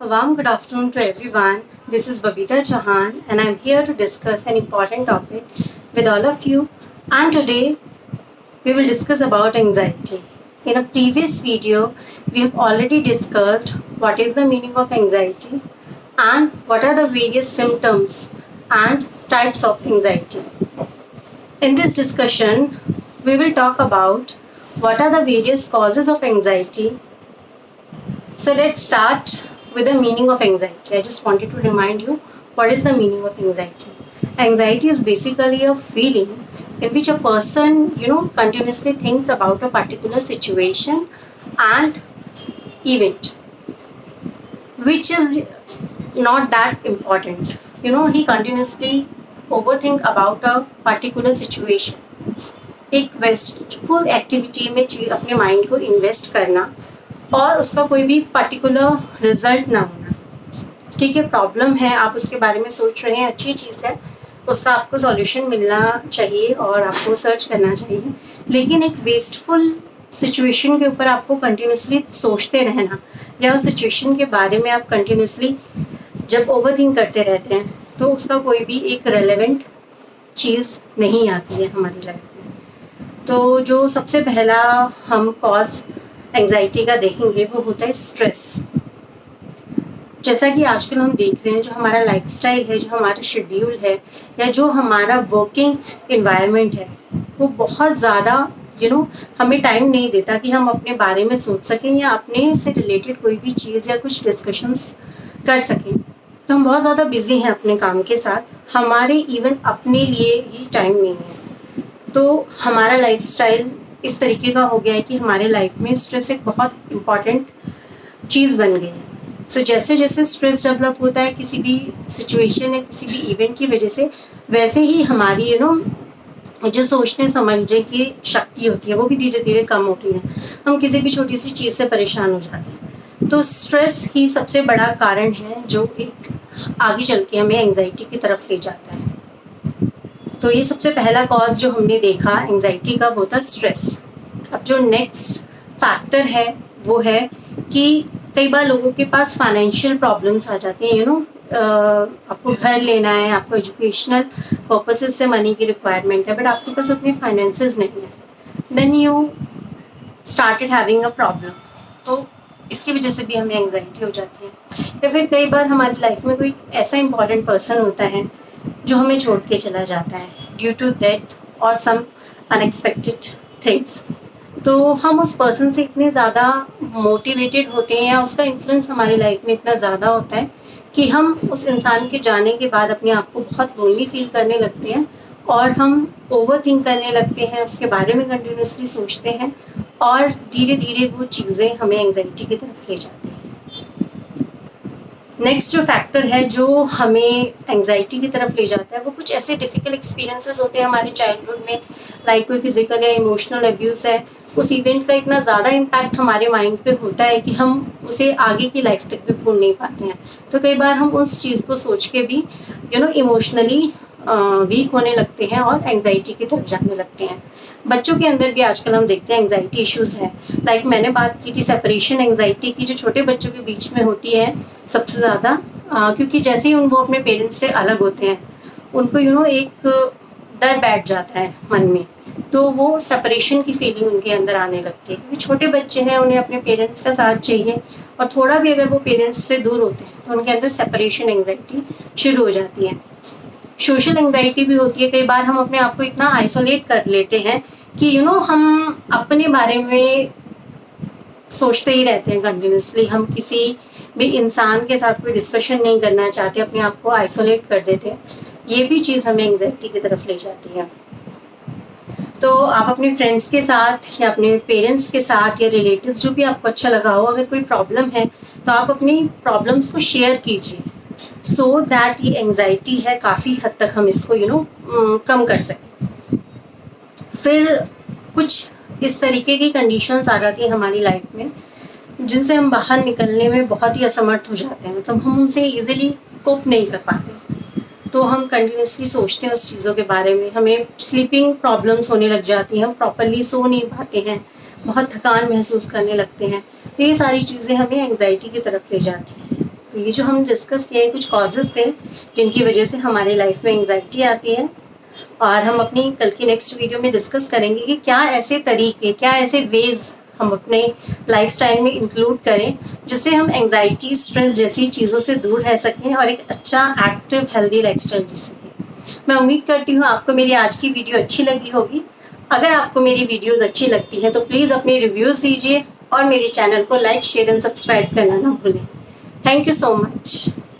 A warm good afternoon to everyone. This is Babita Chauhan and I'm here to discuss an important topic with all of you. And today we will discuss about anxiety. In a previous video, we have already discussed what is the meaning of anxiety and what are the various symptoms and types of anxiety. In this discussion, we will talk about what are the various causes of anxiety. So let's start with the meaning of anxiety. I just wanted to remind you what is the meaning of anxiety. Anxiety is basically a feeling in which a person, continuously thinks about a particular situation and event, which is not that important. He continuously overthink about a particular situation. एक wasteful activity में अपने mind को invest करना और उसका कोई भी particular result ना होना. ठीक है, प्रॉब्लम है, आप उसके बारे में सोच रहे हैं, अच्छी चीज़ है, उसका आपको सॉल्यूशन मिलना चाहिए और आपको सर्च करना चाहिए. लेकिन एक वेस्टफुल सिचुएशन के ऊपर आपको कंटिन्यूसली सोचते रहना या उस सिचुएशन के बारे में आप कंटिन्यूसली जब ओवरथिंक करते रहते हैं तो उसका कोई भी एक रेलेवेंट चीज़ नहीं आती है हमारी लाइफ में. तो जो सबसे पहला हम कॉज एंजाइटी का देखेंगे वो होता है स्ट्रेस. जैसा कि आजकल हम देख रहे हैं, जो हमारा लाइफस्टाइल है, जो हमारा शेड्यूल है या जो हमारा वर्किंग इन्वायरमेंट है, वो बहुत ज़्यादा हमें टाइम नहीं देता कि हम अपने बारे में सोच सकें या अपने से रिलेटेड कोई भी चीज़ या कुछ डिस्कशंस कर सकें. तो हम बहुत ज़्यादा बिजी हैं अपने काम के साथ, हमारे इवन अपने लिए ही टाइम नहीं है. तो हमारा लाइफस्टाइल इस तरीके का हो गया है कि हमारे लाइफ में स्ट्रेस एक बहुत इम्पॉर्टेंट चीज़ बन गई है. तो जैसे जैसे स्ट्रेस डेवलप होता है किसी भी सिचुएशन या किसी भी इवेंट की वजह से, वैसे ही हमारी जो सोचने समझने की शक्ति होती है वो भी धीरे धीरे कम होती है. हम किसी भी छोटी सी चीज़ से परेशान हो जाते हैं. तो स्ट्रेस ही सबसे बड़ा कारण है जो एक आगे चल के हमें एंजाइटी की तरफ ले जाता है. तो ये सबसे पहला कॉज जो हमने देखा एंजाइटी का वो था स्ट्रेस. अब जो नेक्स्ट फैक्टर है वो है कि कई बार लोगों के पास फाइनेंशियल प्रॉब्लम्स आ जाती हैं. आपको घर लेना है, आपको एजुकेशनल पर्पसेस से मनी की रिक्वायरमेंट है, बट आपके पास उतने फाइनेंसेस नहीं है. Then you started having a problem. तो इसकी वजह से भी हमें एंजाइटी हो जाती है. या फिर कई बार हमारी लाइफ में कोई ऐसा इंपॉर्टेंट पर्सन होता है जो हमें छोड़ के चला जाता है ड्यू टू डेथ और सम अनएक्सपेक्टेड थिंग्स. तो हम उस पर्सन से इतने ज़्यादा मोटिवेटेड होते हैं या उसका इन्फ्लुएंस हमारी लाइफ में इतना ज़्यादा होता है कि हम उस इंसान के जाने के बाद अपने आप को बहुत लोनली फील करने लगते हैं और हम ओवरथिंक करने लगते हैं, उसके बारे में कंटिन्यूसली सोचते हैं और धीरे धीरे वो चीज़ें हमें एंजाइटी की तरफ ले जाती हैं. नेक्स्ट जो फैक्टर है जो हमें एंजाइटी की तरफ ले जाता है वो कुछ ऐसे डिफ़िकल्ट एक्सपीरियंसेस होते हैं हमारे चाइल्डहुड में, लाइक कोई फिजिकल या इमोशनल अब्यूज़ है. उस इवेंट का इतना ज़्यादा इम्पैक्ट हमारे माइंड पे होता है कि हम उसे आगे की लाइफ तक भी भूल नहीं पाते हैं. तो कई बार हम उस चीज़ को सोच के भी इमोशनली वीक होने लगते हैं और एंजाइटी की तरफ जाने लगते हैं. बच्चों के अंदर भी आजकल हम देखते हैं एंजाइटी इश्यूज़ हैं. लाइक मैंने बात की थी सेपरेशन एंजाइटी की, जो छोटे बच्चों के बीच में होती है सबसे ज़्यादा, क्योंकि जैसे ही वो अपने पेरेंट्स से अलग होते हैं उनको एक डर बैठ जाता है मन में, तो वो सेपरेशन की फीलिंग उनके अंदर आने लगती है. क्योंकि छोटे बच्चे हैं, उन्हें अपने पेरेंट्स का साथ चाहिए और थोड़ा भी अगर वो पेरेंट्स से दूर होते हैं तो उनके अंदर सेपरेशन एंजाइटी शुरू हो जाती है. सोशल एंजाइटी भी होती है. कई बार हम अपने आप को इतना आइसोलेट कर लेते हैं कि हम अपने बारे में सोचते ही रहते हैं कंटिन्यूसली. हम किसी भी इंसान के साथ कोई डिस्कशन नहीं करना चाहते, अपने आप को आइसोलेट कर देते हैं. ये भी चीज़ हमें एंजाइटी की तरफ ले जाती है. तो आप अपने फ्रेंड्स के साथ या अपने पेरेंट्स के साथ या रिलेटिव्स, जो भी आपको अच्छा लगा हो, अगर कोई प्रॉब्लम है तो आप अपनी प्रॉब्लम्स को शेयर कीजिए सो दैट ये एंजाइटी है काफ़ी हद तक हम इसको कम कर सकें. फिर कुछ इस तरीके की कंडीशंस आ जाती हैं हमारी लाइफ में जिनसे हम बाहर निकलने में बहुत ही असमर्थ हो जाते हैं. मतलब हम उनसे इजीली कोप नहीं कर पाते. तो हम कंटिन्यूसली सोचते हैं उस चीज़ों के बारे में, हमें स्लीपिंग प्रॉब्लम्स होने लग जाती हैं, हम प्रॉपरली सो नहीं पाते हैं, बहुत थकान महसूस करने लगते हैं. तो ये सारी चीज़ें हमें एंजाइटी की तरफ ले जाती हैं. तो ये जो हम डिस्कस किए कुछ कॉजेज़ थे जिनकी वजह से हमारे लाइफ में एंग्जाइटी आती है, और हम अपनी कल की नेक्स्ट वीडियो में डिस्कस करेंगे कि क्या ऐसे तरीके, क्या ऐसे वेज हम अपने लाइफस्टाइल में इंक्लूड करें जिससे हम एंग्जाइटी, स्ट्रेस जैसी चीज़ों से दूर रह सकें और एक अच्छा एक्टिव हेल्दी लाइफस्टाइल जी सकें। मैं उम्मीद करती हूँ आपको मेरी आज की वीडियो अच्छी लगी होगी। अगर आपको मेरी वीडियोस अच्छी लगती हैं तो प्लीज़ अपने रिव्यूज़ दीजिए और मेरे चैनल को लाइक, शेयर एंड सब्सक्राइब करना ना भूलें। Thank you so much.